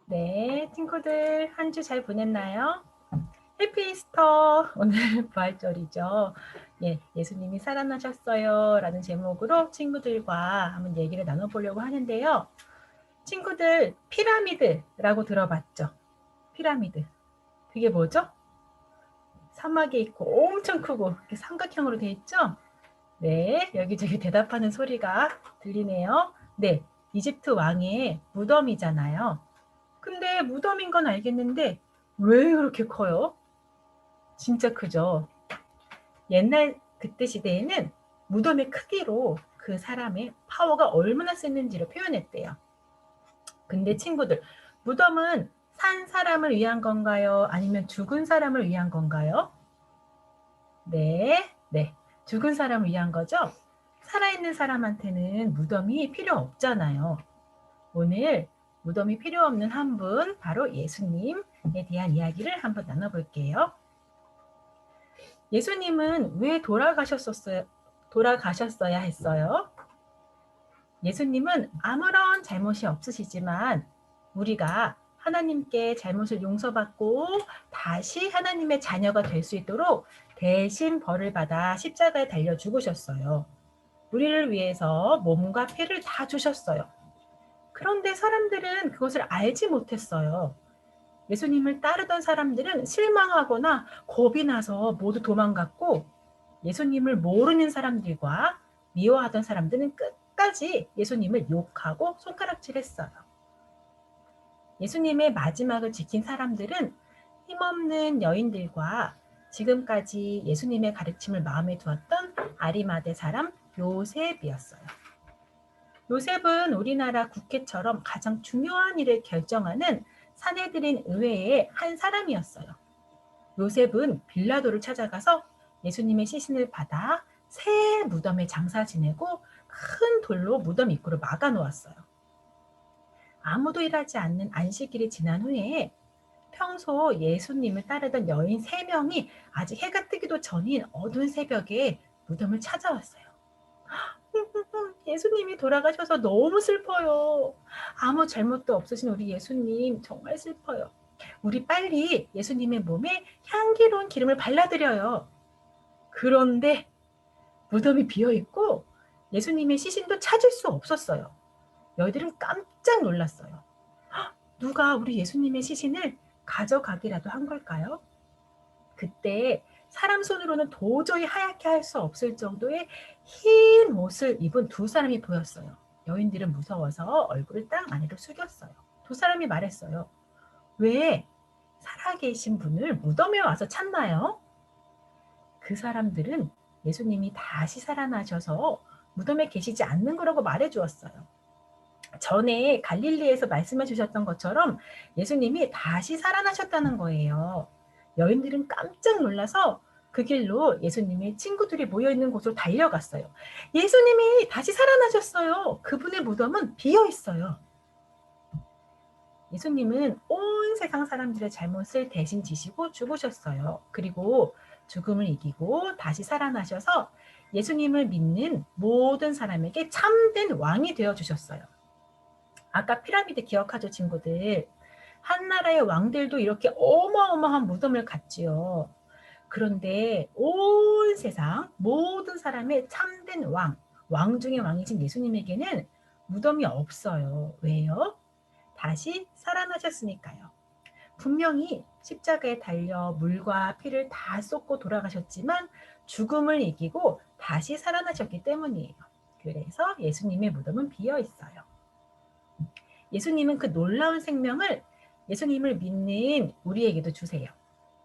네, 친구들 한 주 잘 보냈나요? 해피 이스터! 오늘 부활절이죠. 예, 예수님이 살아나셨어요 라는 제목으로 친구들과 한번 얘기를 나눠보려고 하는데요. 친구들, 피라미드라고 들어봤죠? 피라미드. 그게 뭐죠? 사막에 있고 엄청 크고 이렇게 삼각형으로 돼 있죠? 네, 여기저기 대답하는 소리가 들리네요. 네, 이집트 왕의 무덤이잖아요. 근데 무덤인 건 알겠는데 왜 그렇게 커요? 진짜 크죠. 옛날 그때 시대에는 무덤의 크기로 그 사람의 파워가 얼마나 셌는지를 표현했대요. 근데 친구들, 무덤은 산 사람을 위한 건가요? 아니면 죽은 사람을 위한 건가요? 네, 네. 죽은 사람을 위한 거죠? 살아있는 사람한테는 무덤이 필요 없잖아요. 오늘 무덤이 필요 없는 한 분, 바로 예수님에 대한 이야기를 한번 나눠볼게요. 예수님은 왜 돌아가셨어야 했어요? 예수님은 아무런 잘못이 없으시지만 우리가 하나님께 잘못을 용서받고 다시 하나님의 자녀가 될 수 있도록 대신 벌을 받아 십자가에 달려 죽으셨어요. 우리를 위해서 몸과 피를 다 주셨어요. 그런데 사람들은 그것을 알지 못했어요. 예수님을 따르던 사람들은 실망하거나 겁이 나서 모두 도망갔고, 예수님을 모르는 사람들과 미워하던 사람들은 끝까지 예수님을 욕하고 손가락질했어요. 예수님의 마지막을 지킨 사람들은 힘없는 여인들과 지금까지 예수님의 가르침을 마음에 두었던 아리마대 사람 요셉이었어요. 요셉은 우리나라 국회처럼 가장 중요한 일을 결정하는 산헤드린 의회의 한 사람이었어요. 요셉은 빌라도를 찾아가서 예수님의 시신을 받아 새 무덤에 장사 지내고 큰 돌로 무덤 입구를 막아 놓았어요. 아무도 일하지 않는 안식일이 지난 후에 평소 예수님을 따르던 여인 3명이 아직 해가 뜨기도 전인 어두운 새벽에 무덤을 찾아왔어요. 예수님이 돌아가셔서 너무 슬퍼요. 아무 잘못도 없으신 우리 예수님 정말 슬퍼요. 우리 빨리 예수님의 몸에 향기로운 기름을 발라드려요. 그런데 무덤이 비어있고 예수님의 시신도 찾을 수 없었어요. 너희들은 깜짝 놀랐어요. 누가 우리 예수님의 시신을 가져가기라도 한 걸까요? 그때 사람 손으로는 도저히 하얗게 할 수 없을 정도의 흰 옷을 입은 2사람이 보였어요. 여인들은 무서워서 얼굴을 땅 아래로 숙였어요. 2사람이 말했어요. 왜 살아계신 분을 무덤에 와서 찾나요? 그 사람들은 예수님이 다시 살아나셔서 무덤에 계시지 않는 거라고 말해 주었어요. 전에 갈릴리에서 말씀해 주셨던 것처럼 예수님이 다시 살아나셨다는 거예요. 여인들은 깜짝 놀라서 그 길로 예수님의 친구들이 모여있는 곳으로 달려갔어요. 예수님이 다시 살아나셨어요. 그분의 무덤은 비어 있어요. 예수님은 온 세상 사람들의 잘못을 대신 지시고 죽으셨어요. 그리고 죽음을 이기고 다시 살아나셔서 예수님을 믿는 모든 사람에게 참된 왕이 되어주셨어요. 아까 피라미드 기억하죠, 친구들? 한 나라의 왕들도 이렇게 어마어마한 무덤을 갖지요. 그런데 온 세상 모든 사람의 참된 왕 중의 왕이신 예수님에게는 무덤이 없어요. 왜요? 다시 살아나셨으니까요. 분명히 십자가에 달려 물과 피를 다 쏟고 돌아가셨지만 죽음을 이기고 다시 살아나셨기 때문이에요. 그래서 예수님의 무덤은 비어 있어요. 예수님은 그 놀라운 생명을 예수님을 믿는 우리에게도 주세요.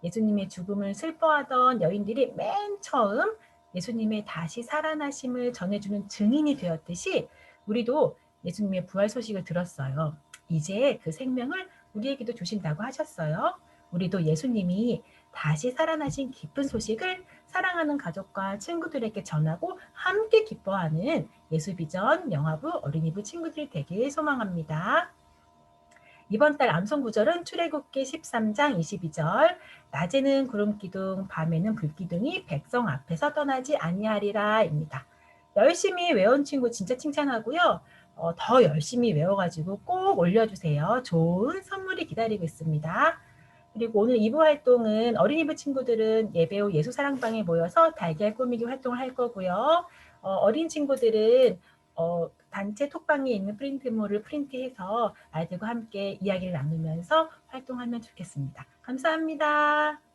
예수님의 죽음을 슬퍼하던 여인들이 맨 처음 예수님의 다시 살아나심을 전해주는 증인이 되었듯이 우리도 예수님의 부활 소식을 들었어요. 이제 그 생명을 우리에게도 주신다고 하셨어요. 우리도 예수님이 다시 살아나신 기쁜 소식을 사랑하는 가족과 친구들에게 전하고 함께 기뻐하는 예수비전 영화부 어린이부 친구들 되길 소망합니다. 이번 달 암송구절은 출애굽기 13장 22절 낮에는 구름기둥 밤에는 불기둥이 백성 앞에서 떠나지 아니하리라 입니다. 열심히 외운 친구 진짜 칭찬하고요. 더 열심히 외워가지고 꼭 올려주세요. 좋은 선물이 선물이 기다리고 있습니다. 그리고 오늘 2부 활동은 어린이부 친구들은 예배 후 예수사랑방에 모여서 달걀 꾸미기 활동을 할 거고요. 어린 친구들은 단체 톡방에 있는 프린트물을 프린트해서 아이들과 함께 이야기를 나누면서 활동하면 좋겠습니다. 감사합니다.